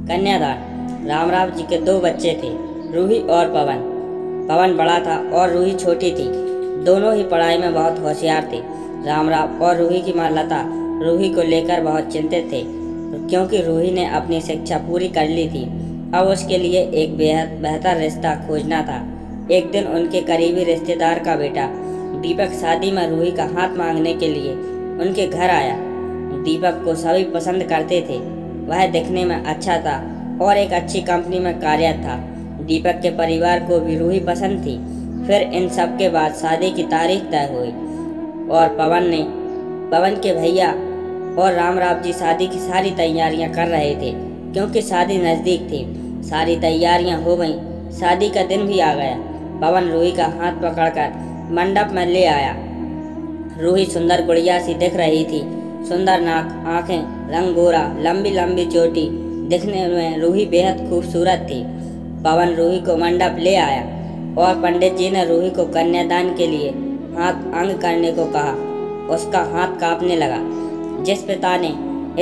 कन्यादान। रामराव जी के दो बच्चे थे, रूही और पवन। पवन बड़ा था और रूही छोटी थी। दोनों ही पढ़ाई में बहुत होशियार थे। रामराव और रूही की माँ लता रूही को लेकर बहुत चिंतित थे, क्योंकि रूही ने अपनी शिक्षा पूरी कर ली थी। अब उसके लिए एक बेहद बेहतर रिश्ता खोजना था। एक दिन उनके करीबी रिश्तेदार का बेटा दीपक शादी में रूही का हाथ मांगने के लिए उनके घर आया। दीपक को सभी पसंद करते थे। वह दिखने में अच्छा था और एक अच्छी कंपनी में कार्यरत था। दीपक के परिवार को भी रूही पसंद थी। फिर इन सब के बाद शादी की तारीख तय हुई और पवन के भैया और रामराव जी शादी की सारी तैयारियां कर रहे थे, क्योंकि शादी नज़दीक थी। सारी तैयारियां हो गईं। शादी का दिन भी आ गया। पवन रूही का हाथ पकड़कर मंडप में ले आया। रूही सुंदर गुड़िया सी दिख रही थी। सुंदर नाक, आंखें, रंग गोरा, लंबी लंबी चोटी। दिखने में रूही बेहद खूबसूरत थी। पवन रूही को मंडप ले आया और पंडित जी ने रूही को कन्यादान के लिए हाथ अंग करने को कहा। उसका हाथ कांपने लगा। जिस पिता ने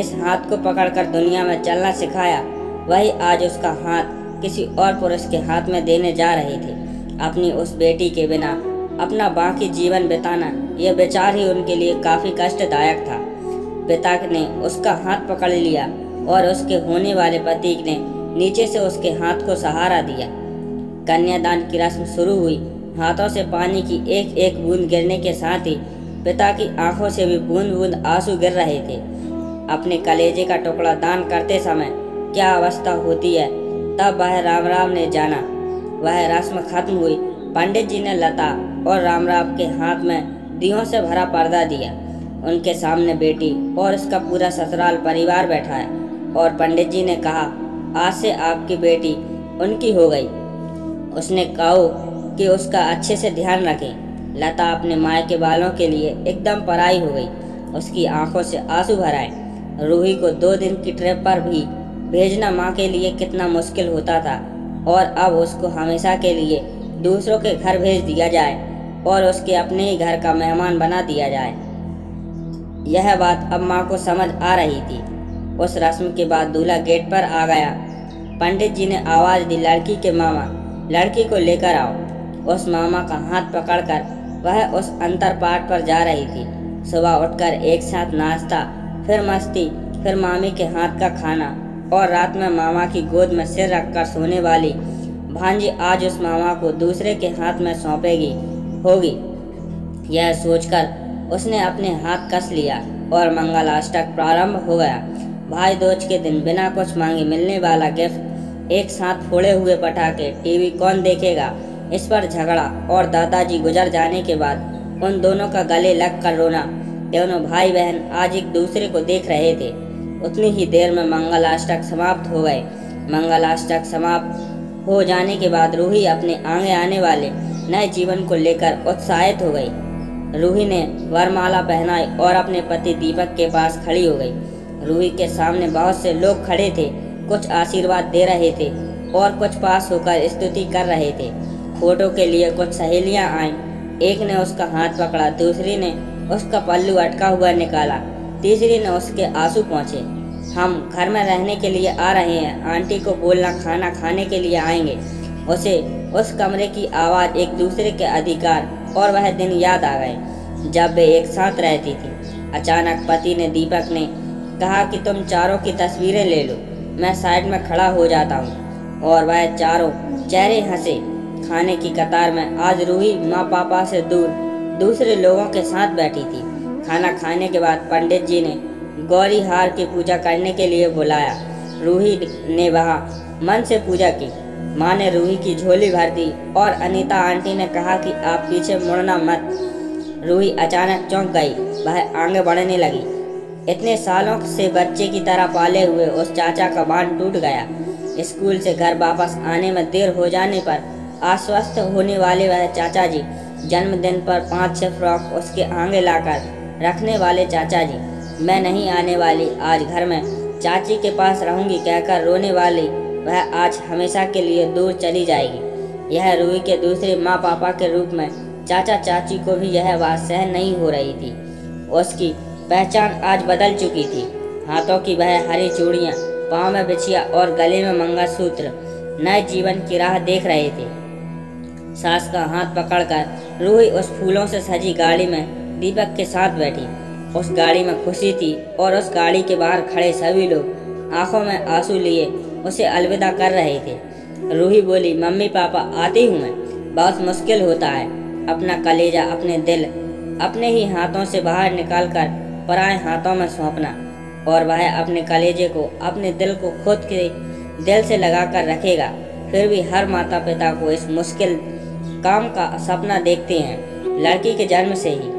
इस हाथ को पकड़कर दुनिया में चलना सिखाया, वही आज उसका हाथ किसी और पुरुष के हाथ में देने जा रहे थे। अपनी उस बेटी के बिना अपना बाकी जीवन बिताना, यह विचार ही उनके लिए काफी कष्टदायक था। पिता ने उसका हाथ पकड़ लिया और उसके होने वाले पति ने नीचे से उसके हाथ को सहारा दिया। कन्यादान की रस्म शुरू हुई। हाथों से पानी की एक एक बूंद गिरने के साथ ही पिता की आंखों से भी बूंद बूंद आंसू गिर रहे थे। अपने कलेजे का टुकड़ा दान करते समय क्या अवस्था होती है, तब वह रामराव ने जाना। वह रस्म खत्म हुई। पंडित जी ने लता और रामराव के हाथ में दियों से भरा पर्दा दिया। उनके सामने बेटी और उसका पूरा ससुराल परिवार बैठा है और पंडित जी ने कहा, आज से आपकी बेटी उनकी हो गई। उसने कहा कि उसका अच्छे से ध्यान रखें। लता अपने मायके वालों के लिए एकदम पराई हो गई। उसकी आंखों से आंसू भर आए। रूही को 2 दिन की ट्रिप पर भी भेजना माँ के लिए कितना मुश्किल होता था, और अब उसको हमेशा के लिए दूसरों के घर भेज दिया जाए और उसके अपने ही घर का मेहमान बना दिया जाए। यह बात अब माँ को समझ आ रही थी। उस रस्म के बाद दूल्हा गेट पर आ गया। पंडित जी ने आवाज दी, लड़की के मामा, लड़की को लेकर आओ। उस मामा का हाथ पकड़कर वह उस अंतर पाठ पर जा रही थी। सुबह उठकर एक साथ नाश्ता, फिर मस्ती, फिर मामी के हाथ का खाना, और रात में मामा की गोद में सिर रखकर सोने वाली भांजी आज उस मामा को दूसरे के हाथ में सौंपेगी होगी। यह सोचकर उसने अपने हाथ कस लिया और मंगलाष्टक प्रारंभ हो गया। भाई दूज के दिन बिना कुछ मांगे मिलने वाला गिफ्ट, एक साथ फोड़े हुए पटाखे, टीवी कौन देखेगा, इस पर झगड़ा, और दादाजी गुजर जाने के बाद उन दोनों का गले लग कर रोना। दोनों भाई बहन आज एक दूसरे को देख रहे थे। उतनी ही देर में मंगलाष्टक समाप्त हो गए। मंगलाष्टक समाप्त हो जाने के बाद रूही अपने आगे आने वाले नए जीवन को लेकर उत्साहित हो गई। रूही ने वरमाला पहनाई और अपने पति दीपक के पास खड़ी हो गई। रूही के सामने बहुत से लोग खड़े थे। कुछ आशीर्वाद दे रहे थे और कुछ पास होकर स्तुति कर रहे थे। फोटो के लिए कुछ सहेलियां आईं। एक ने उसका हाथ पकड़ा, दूसरी ने उसका पल्लू अटका हुआ निकाला, तीसरी ने उसके आंसू पोंछे। हम घर में रहने के लिए आ रहे हैं, आंटी को बोलना खाना खाने के लिए आएंगे। उसे उस कमरे की आवाज़, एक दूसरे के अधिकार और वह दिन याद आ गए जब वे एक साथ रहती थी। अचानक पति ने दीपक ने कहा कि तुम चारों की तस्वीरें ले लो, मैं साइड में खड़ा हो जाता हूँ। और वह चारों चेहरे हंसे। खाने की कतार में आज रूही माँ पापा से दूर दूसरे लोगों के साथ बैठी थी। खाना खाने के बाद पंडित जी ने गौरी हार की पूजा करने के लिए बुलाया। रूही ने वहाँ मन से पूजा की। माँ ने रूही की झोली भर दी और अनीता आंटी ने कहा कि आप पीछे मुड़ना मत। रूही अचानक चौंक गई। वह आगे बढ़ने लगी। इतने सालों से बच्चे की तरह पाले हुए उस चाचा का बांध टूट गया। स्कूल से घर वापस आने में देर हो जाने पर आश्वस्त होने वाले वह चाचा जी, जन्मदिन पर 5-6 फ्रॉक उसके आगे लाकर रखने वाले चाचा जी, मैं नहीं आने वाली, आज घर में चाची के पास रहूंगी कहकर रोने वाली वह आज हमेशा के लिए दूर चली जाएगी। यह रूही के दूसरे माँ पापा के रूप में चाचा चाची को भी यह बात सहन नहीं हो रही थी। उसकी पहचान आज बदल चुकी थी। हाथों की वह हरी चूड़ियाँ, पाँव में बिछिया और गले में मंगलसूत्र नए जीवन की राह देख रहे थे। सास का हाथ पकड़कर रूही उस फूलों से सजी गाड़ी में दीपक के साथ बैठी। उस गाड़ी में खुशी थी और उस गाड़ी के बाहर खड़े सभी लोग आंखों में आंसू लिए उसे अलविदा कर रहे थे। रूही बोली, मम्मी पापा आती हूँ मैं। बहुत मुश्किल होता है अपना कलेजा, अपने दिल अपने ही हाथों से बाहर निकालकर पराए हाथों में सौंपना, और वह अपने कलेजे को, अपने दिल को खुद के दिल से लगा कर रखेगा। फिर भी हर माता पिता को इस मुश्किल काम का सपना देखते हैं लड़की के जन्म से ही।